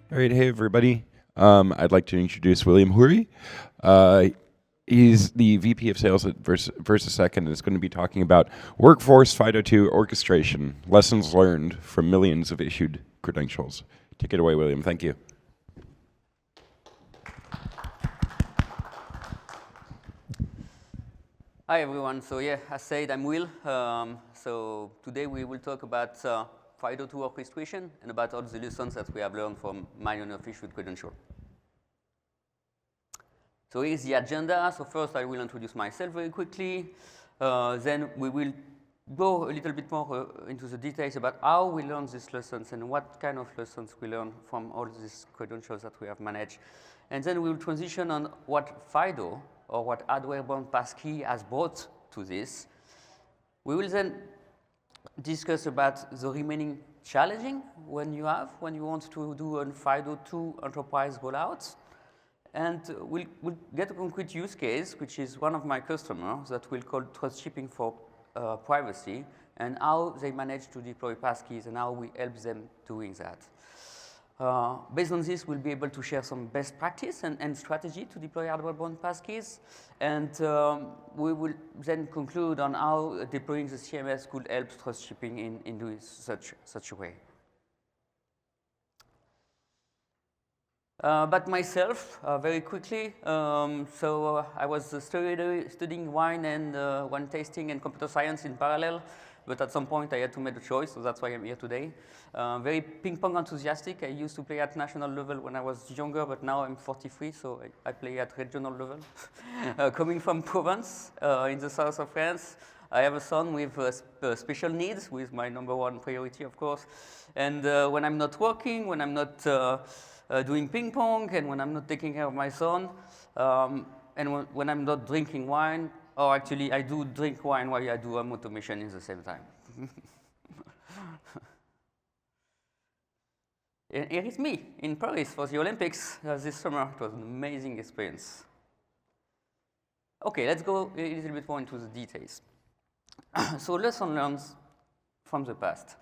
All right, hey everybody. I'd like to introduce William Houry. He's the VP of Sales at Versasec, and is going to be talking about workforce FIDO2 orchestration, lessons learned from millions of issued credentials. Take it away, William. Thank you. Hi everyone. So yeah, as said, I'm Will. So today we will talk about FIDO2 orchestration and about all the lessons that we have learned from millions of issued credentials. So here's the agenda. So first I will introduce myself very quickly. Then we will go a little bit more into the details about how we learn these lessons and what kind of lessons we learn from all these credentials that we have managed. And then we will transition on what FIDO, or what hardware-bound passkey has brought to this. We will then discuss about the remaining challenging when you want to do a FIDO2 enterprise rollout. And we'll get a concrete use case, which is one of my customers that we'll call trust shipping for privacy, and how they manage to deploy passkeys and how we help them doing that. Based on this, we'll be able to share some best practice and strategy to deploy hardware-bound passkeys. And we will then conclude on how deploying the CMS could help trust shipping in doing such a way. But myself, very quickly, I was studying wine and wine tasting and computer science in parallel. But at some point, I had to make a choice, so that's why I'm here today. Very ping-pong enthusiastic. I used to play at national level when I was younger, but now I'm 43, so I play at regional level. Coming from Provence, in the south of France, I have a son with special needs, who is my #1 priority, of course. And when I'm not working, when I'm not doing ping-pong, and when I'm not taking care of my son, and when I'm not drinking wine, or actually, I do drink wine while I do home automation in the same time. And here is me in Paris for the Olympics this summer. It was an amazing experience. OK, let's go a little bit more into the details. So lesson learned from the past.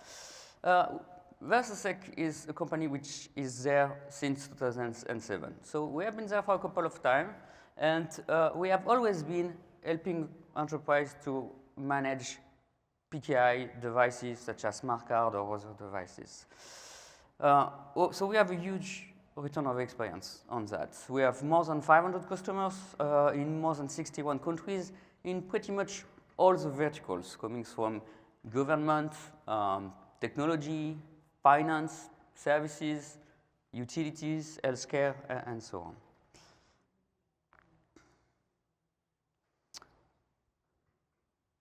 Versasec is a company which is there since 2007. So we have been there for a couple of times, and we have always been helping enterprise to manage PKI devices such as smart card or other devices. So we have a huge return of experience on that. We have more than 500 customers in more than 61 countries in pretty much all the verticals, coming from government, technology, finance, services, utilities, healthcare, and so on.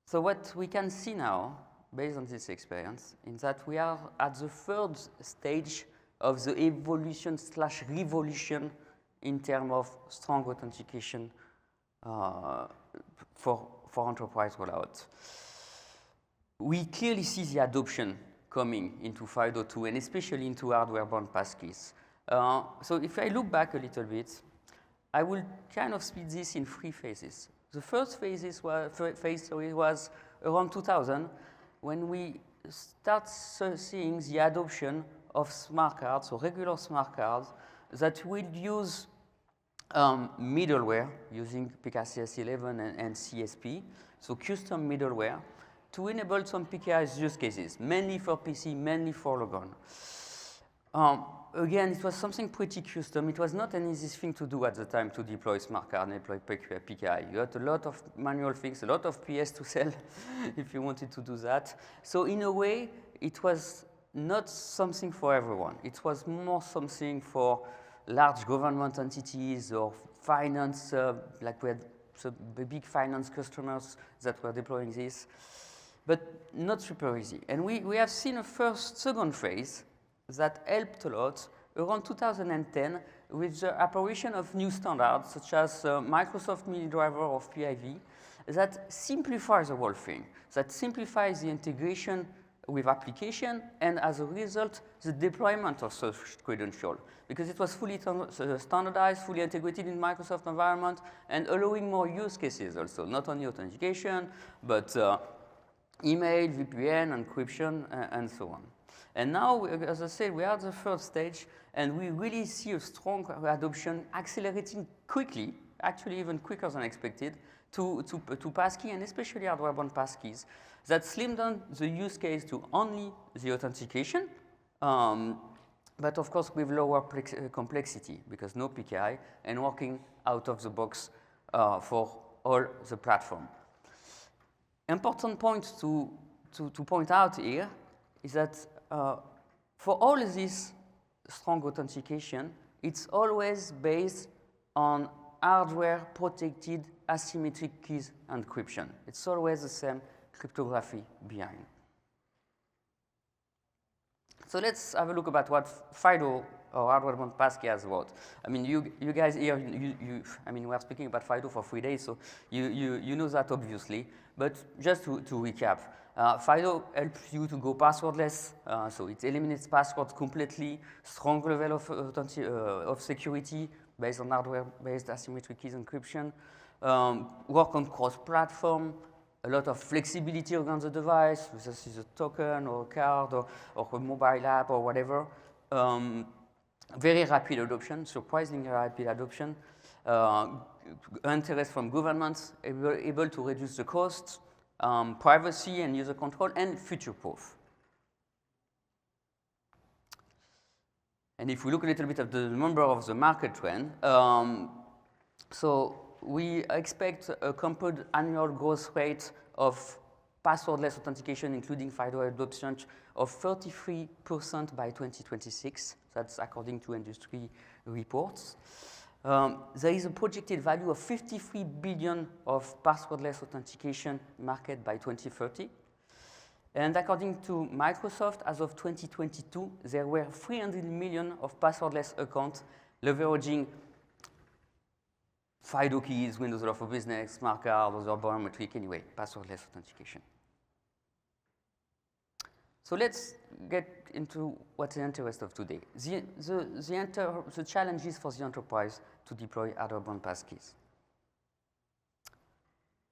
So what we can see now, based on this experience, is that we are at the third stage of the evolution/revolution in terms of strong authentication for enterprise rollout. We clearly see the adoption coming into FIDO2, and especially into hardware-bound passkeys. So if I look back a little bit, I will kind of split this in 3 phases. The first phase was around 2000, when we start seeing the adoption of smart cards, or regular smart cards, that will use middleware using PKCS11 and CSP, so custom middleware, to enable some PKI use cases, mainly for PC, mainly for logon. Again, it was something pretty custom. It was not an easy thing to do at the time to deploy smart card and deploy PKI. You had a lot of manual things, a lot of PS to sell if you wanted to do that. So in a way, it was not something for everyone. It was more something for large government entities or finance, like we had some big finance customers that were deploying this, but not super easy. And we have seen a second phase that helped a lot around 2010 with the apparition of new standards such as Microsoft Mini Driver of PIV that simplifies the whole thing, that simplifies the integration with application, and as a result, the deployment of such credential, because it was fully standardized, fully integrated in Microsoft environment, and allowing more use cases also, not only authentication, but email, VPN, encryption, and so on. And now, as I said, we are at the third stage, and we really see a strong adoption accelerating quickly, actually even quicker than expected, to passkey, and especially hardware-bound passkeys, that slim down the use case to only the authentication, but of course with lower complexity, because no PKI, and working out of the box for all the platform. Important point to point out here is that for all this strong authentication, it's always based on hardware-protected asymmetric keys encryption. It's always the same cryptography behind. So let's have a look about what FIDO or hardware-bound passkey has wrote. I mean, you guys here, I mean, we are speaking about FIDO for 3 days, so you know that obviously. But just to recap, FIDO helps you to go passwordless, so it eliminates passwords completely, strong level of security based on hardware-based asymmetric keys encryption, work on cross-platform, a lot of flexibility around the device, whether this is a token or a card or a mobile app or whatever. Very rapid adoption, surprisingly rapid adoption. Interest from governments, able to reduce the costs, privacy and user control, and future-proof. And if we look a little bit at the number of the market trend, so we expect a compound annual growth rate of passwordless authentication, including FIDO adoption, of 33% by 2026. That's according to industry reports. There is a projected value of 53 billion of passwordless authentication market by 2030. And according to Microsoft, as of 2022, there were 300 million of passwordless accounts leveraging FIDO keys, Windows Hello for Business, smart card, other biometric, anyway, passwordless authentication. So let's get into what's the interest of today. The challenges for the enterprise to deploy hardware-bound passkeys.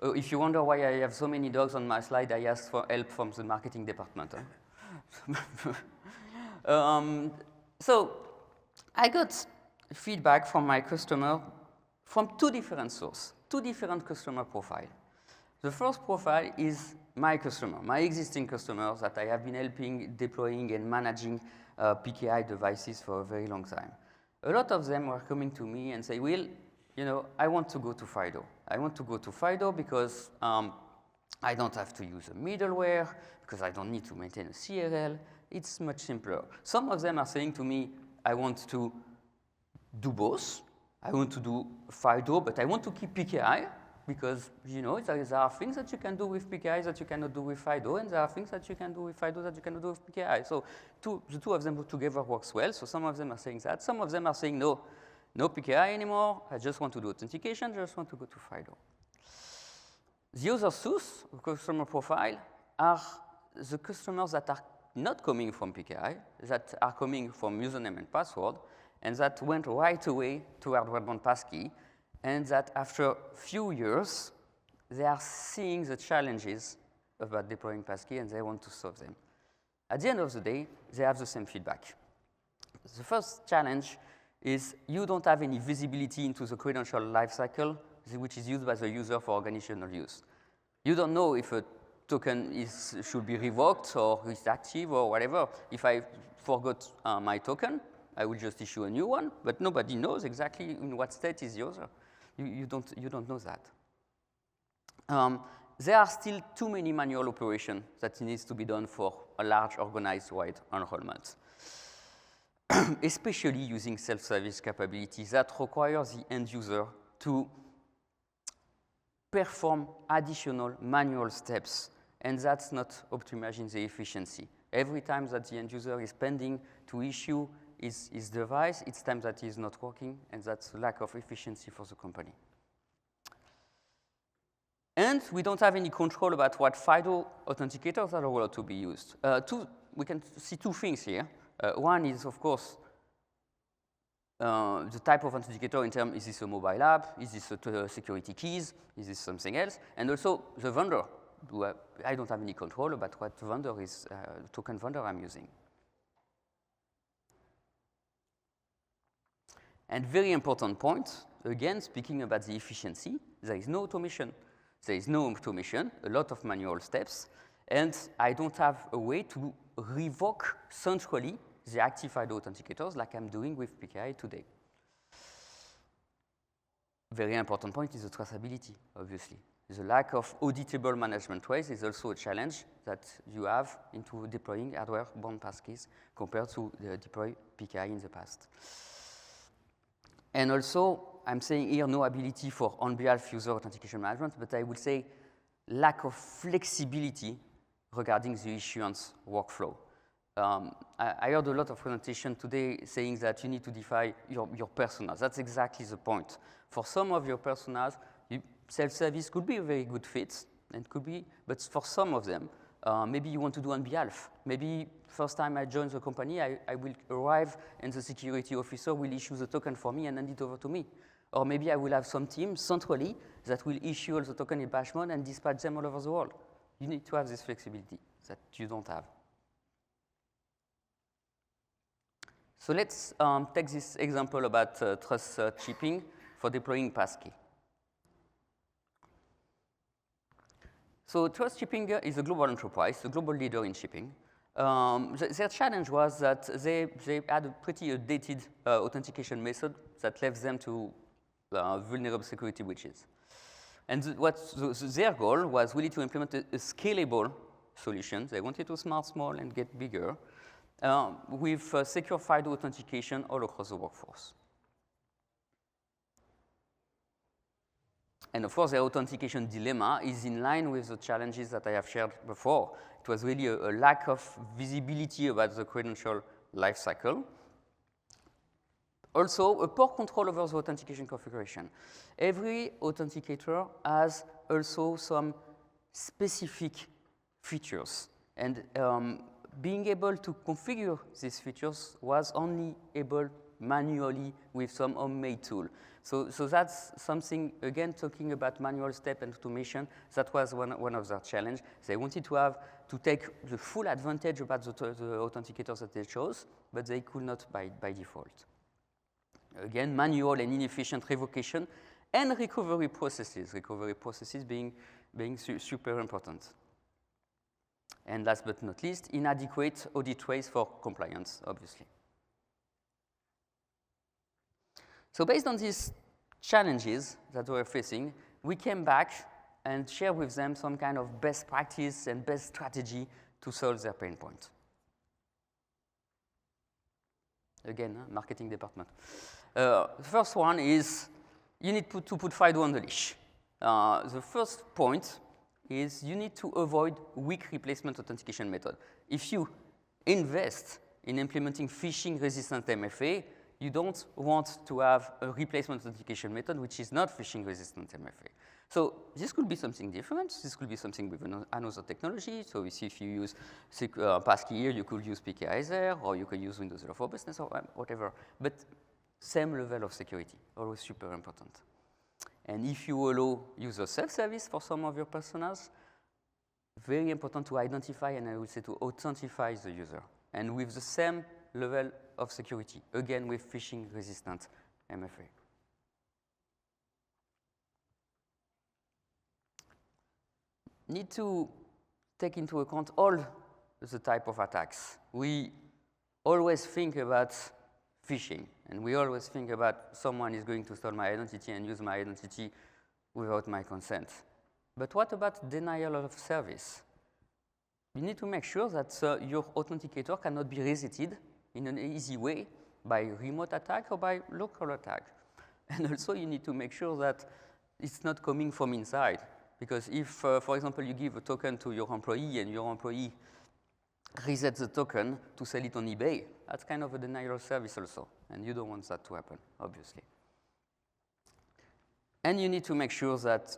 If you wonder why I have so many dogs on my slide, I asked for help from the marketing department. So I got feedback from my customer from two different sources, two different customer profiles. The first profile is my customer, my existing customers that I have been helping deploying and managing PKI devices for a very long time. A lot of them were coming to me and say, Will, you know, I want to go to FIDO. I want to go to FIDO because I don't have to use a middleware, because I don't need to maintain a CRL. It's much simpler. Some of them are saying to me, I want to do both. I want to do FIDO, but I want to keep PKI, because, you know, there are things that you can do with PKI that you cannot do with FIDO, and there are things that you can do with FIDO that you cannot do with PKI. So the two of them together works well. So some of them are saying that. Some of them are saying, no PKI anymore. I just want to do authentication. I just want to go to FIDO. The other source of customer profile are the customers that are not coming from PKI, that are coming from username and password, and that went right away to hardware-bound passkey, and that after a few years, they are seeing the challenges about deploying passkey, and they want to solve them. At the end of the day, they have the same feedback. The first challenge is you don't have any visibility into the credential lifecycle, which is used by the user for organizational use. You don't know if a token should be revoked or is active or whatever. If I forgot my token, I will just issue a new one, but nobody knows exactly in what state is the user. You don't know that. There are still too many manual operations that needs to be done for a large organized wide enrollment, especially using self-service capabilities that require the end user to perform additional manual steps, and that's not optimizing the efficiency. Every time that the end user is pending to issue his device, it's time that he is not working, and that's a lack of efficiency for the company. And we don't have any control about what FIDO authenticators are allowed to be used. We can see two things here. One is, of course, the type of authenticator in terms, is this a mobile app? Is this a security keys? Is this something else? And also the vendor. I don't have any control about what vendor is, token vendor I'm using. And very important point, again, speaking about the efficiency, there is no automation. There is no automation, a lot of manual steps, and I don't have a way to revoke centrally the active FIDO authenticators like I'm doing with PKI today. Very important point is the traceability, obviously. The lack of auditable management ways is also a challenge that you have into deploying hardware-bound passkeys compared to the deploy PKI in the past. And also, I'm saying here no ability for on-behalf user authentication management, but I would say lack of flexibility regarding the issuance workflow. I heard a lot of presentation today saying that you need to define your personas. That's exactly the point. For some of your personas, self-service could be a very good fit, and could be, but for some of them, maybe you want to do on behalf. Maybe first time I join the company, I will arrive and the security officer will issue the token for me and hand it over to me. Or maybe I will have some team centrally that will issue all the token in bash mode and dispatch them all over the world. You need to have this flexibility that you don't have. So let's take this example about trust shipping for deploying passkey. So trust shipping is a global enterprise, a global leader in shipping. Their challenge was that they had a pretty dated authentication method that left them to vulnerable security breaches. And their goal was really to implement a scalable solution. They wanted to start small and get bigger with secure FIDO authentication all across the workforce. And of course, the authentication dilemma is in line with the challenges that I have shared before. It was really a lack of visibility about the credential lifecycle. Also, a poor control over the authentication configuration. Every authenticator has also some specific features. And being able to configure these features was only able manually with some homemade tool. So that's something, again, talking about manual step and automation, that was one of their challenge. They wanted to take the full advantage about the authenticators that they chose, but they could not by default. Again, manual and inefficient revocation and recovery processes being super important. And last but not least, inadequate audit trace for compliance, obviously. So based on these challenges that we're facing, we came back and shared with them some kind of best practice and best strategy to solve their pain point. Again, marketing department. The first one is you need to put FIDO on the leash. The first point is you need to avoid weak replacement authentication method. If you invest in implementing phishing-resistant MFA, you don't want to have a replacement authentication method which is not phishing-resistant MFA. So this could be something different. This could be something with another technology. So if you use passkey here, you could use PKI there, or you could use Windows for Business or whatever. But same level of security, always super important. And if you allow user self-service for some of your personas, very important to identify and I would say to authentify the user. And with the same level of security, again with phishing-resistant MFA. Need to take into account all the type of attacks. We always think about phishing, and we always think about someone is going to steal my identity and use my identity without my consent. But what about denial of service? You need to make sure that your authenticator cannot be resetted in an easy way by remote attack or by local attack. And also you need to make sure that it's not coming from inside. Because if, for example, you give a token to your employee and your employee resets the token to sell it on eBay, that's kind of a denial of service also. And you don't want that to happen, obviously. And you need to make sure that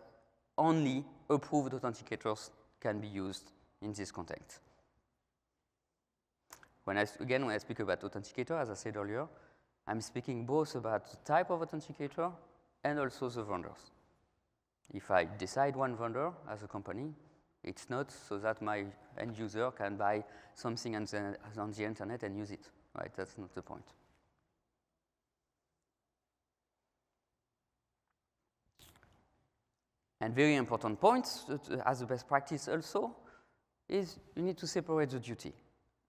only approved authenticators can be used in this context. When I speak about authenticator, as I said earlier, I'm speaking both about the type of authenticator and also the vendors. If I decide one vendor as a company, it's not so that my end user can buy something on the internet and use it, right? That's not the point. And very important point, as a best practice also, is you need to separate the duty.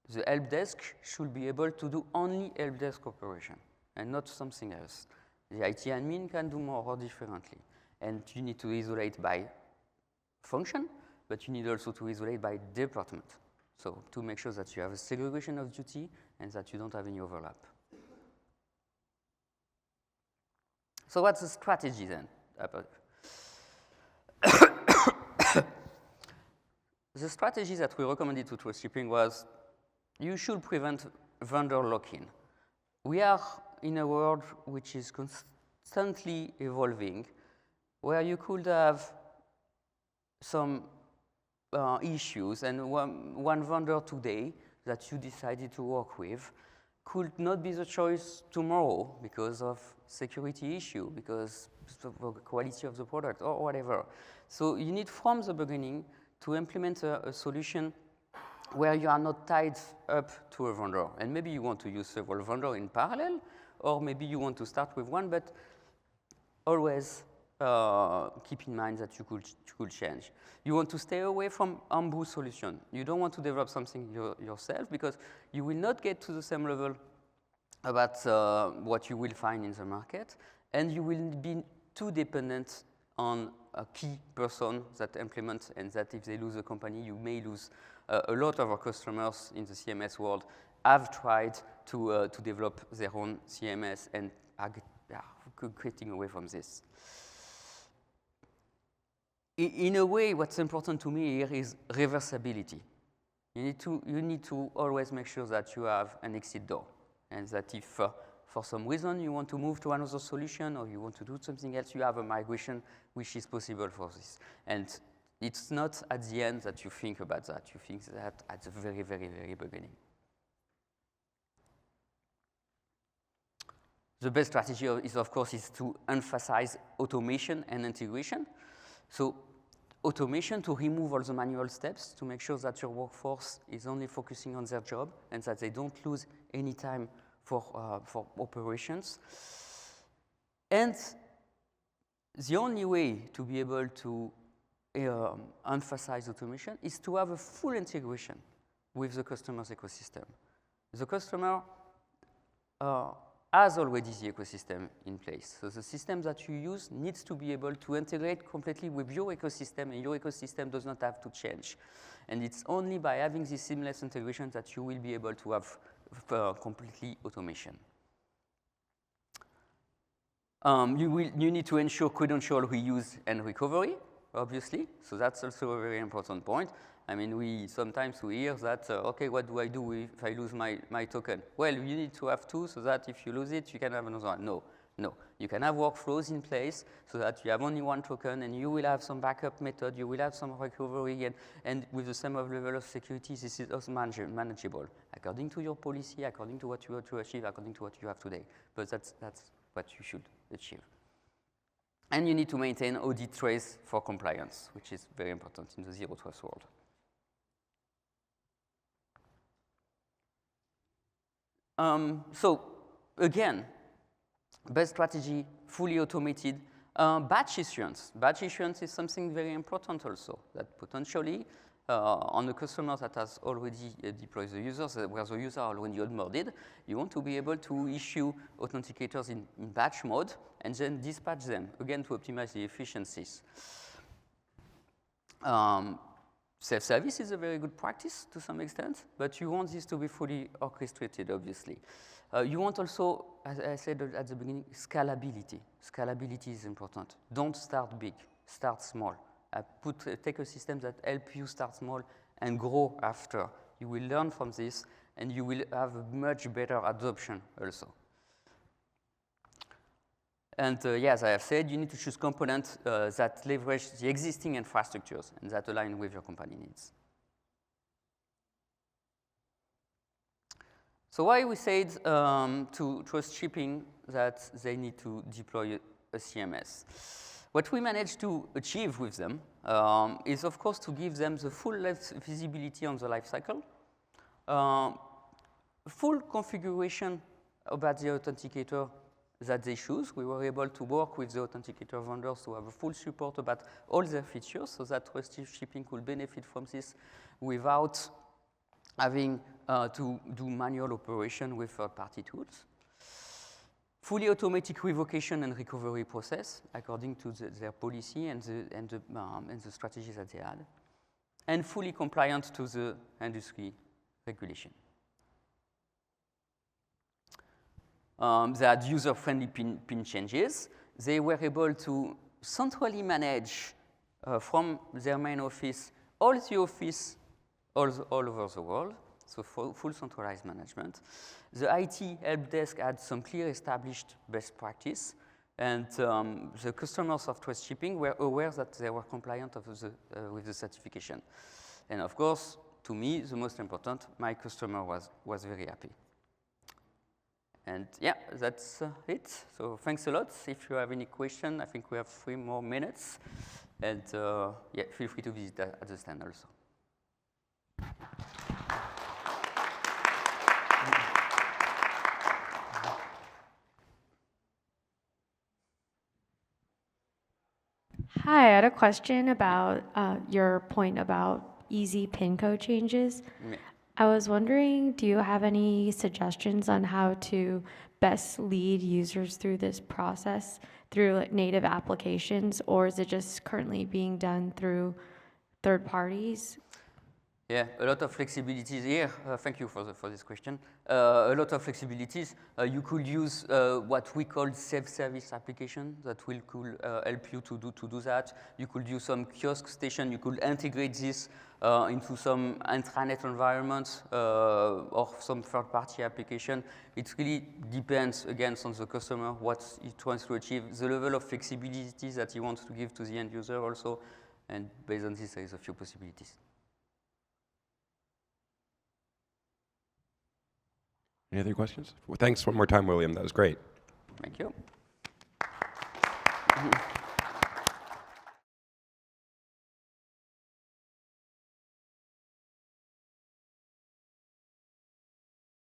The help desk should be able to do only help desk operation and not something else. The IT admin can do more or differently. And you need to isolate by function, but you need also to isolate by department. So to make sure that you have a segregation of duty and that you don't have any overlap. So what's the strategy then? The strategy that we recommended to trust shipping was you should prevent vendor lock-in. We are in a world which is constantly evolving, where you could have some issues, and one vendor today that you decided to work with could not be the choice tomorrow because of security issue, because of the quality of the product, or whatever. So you need from the beginning to implement a solution where you are not tied up to a vendor. And maybe you want to use several vendors in parallel, or maybe you want to start with one, but always keep in mind that you could change. You want to stay away from ambush solution. You don't want to develop something yourself, because you will not get to the same level about what you will find in the market, and you will be too dependent on a key person that implements, and that if they lose a company, you may lose a lot of our customers in the CMS world have tried to develop their own CMS and are getting away from this. In a way, what's important to me here is reversibility. You need to always make sure that you have an exit door, and that if for some reason you want to move to another solution or you want to do something else, you have a migration which is possible for this. And it's not at the end that you think about that. You think that at the very, very, very beginning. The best strategy is, of course, to emphasize automation and integration. So automation to remove all the manual steps, to make sure that your workforce is only focusing on their job and that they don't lose any time for operations. And the only way to be able to emphasize automation is to have a full integration with the customer's ecosystem. The customer has already the ecosystem in place. So the system that you use needs to be able to integrate completely with your ecosystem, and your ecosystem does not have to change. And it's only by having this seamless integration that you will be able to have completely automation. You need to ensure credential reuse and recovery, obviously. So that's also a very important point. I mean, sometimes we hear that, okay, what do I do if I lose my token? Well, you need to have two so that if you lose it, you can have another one. No. You can have workflows in place so that you have only one token, and you will have some backup method, you will have some recovery, and with the same level of security, this is also manageable, according to your policy, according to what you want to achieve, according to what you have today. But that's what you should achieve. And you need to maintain audit trace for compliance, which is very important in the zero trust world. So again, best strategy, fully automated. Batch issuance. Batch issuance is something very important also, that potentially on the customer that has already deployed the users, where the users are already onboarded, you want to be able to issue authenticators in batch mode and then dispatch them, again, to optimize the efficiencies. Self-service is a very good practice to some extent, but you want this to be fully orchestrated, obviously. You want also, as I said at the beginning, scalability. Scalability is important. Don't start big, start small. Take a system that helps you start small and grow after. You will learn from this, and you will have a much better adoption also. And as I have said, you need to choose components that leverage the existing infrastructures and that align with your company needs. So why we said to trust shipping that they need to deploy a CMS? What we managed to achieve with them is, of course, to give them the full visibility on the life cycle, full configuration about the authenticator that they choose. We were able to work with the authenticator vendors to have a full support about all their features so that trusted shipping could benefit from this without having to do manual operation with third-party tools. Fully automatic revocation and recovery process according to their policy and the strategies that they had. And fully compliant to the industry regulation. They had user-friendly pin changes. They were able to centrally manage from their main office all the office all over the world, so full centralized management. The IT help desk had some clear established best practice, and the customers of trust shipping were aware that they were compliant with the certification. And of course, to me, the most important, my customer was very happy. And yeah, that's it. So thanks a lot. If you have any question, I think we have 3 more minutes. And yeah, feel free to visit at the stand also. Hi, I had a question about your point about easy PIN code changes. Yeah. I was wondering, do you have any suggestions on how to best lead users through this process through like native applications, or is it just currently being done through third parties? Yeah, a lot of flexibilities here. Thank you for this question. A lot of flexibilities. You could use what we call self-service application that could help you to do that. You could use some kiosk station. You could integrate this into some intranet environment or some third-party application. It really depends, again, on the customer, what it wants to achieve, the level of flexibility that he wants to give to the end user also, and based on this, there is a few possibilities. Any other questions? Well, thanks one more time, William. That was great. Thank you.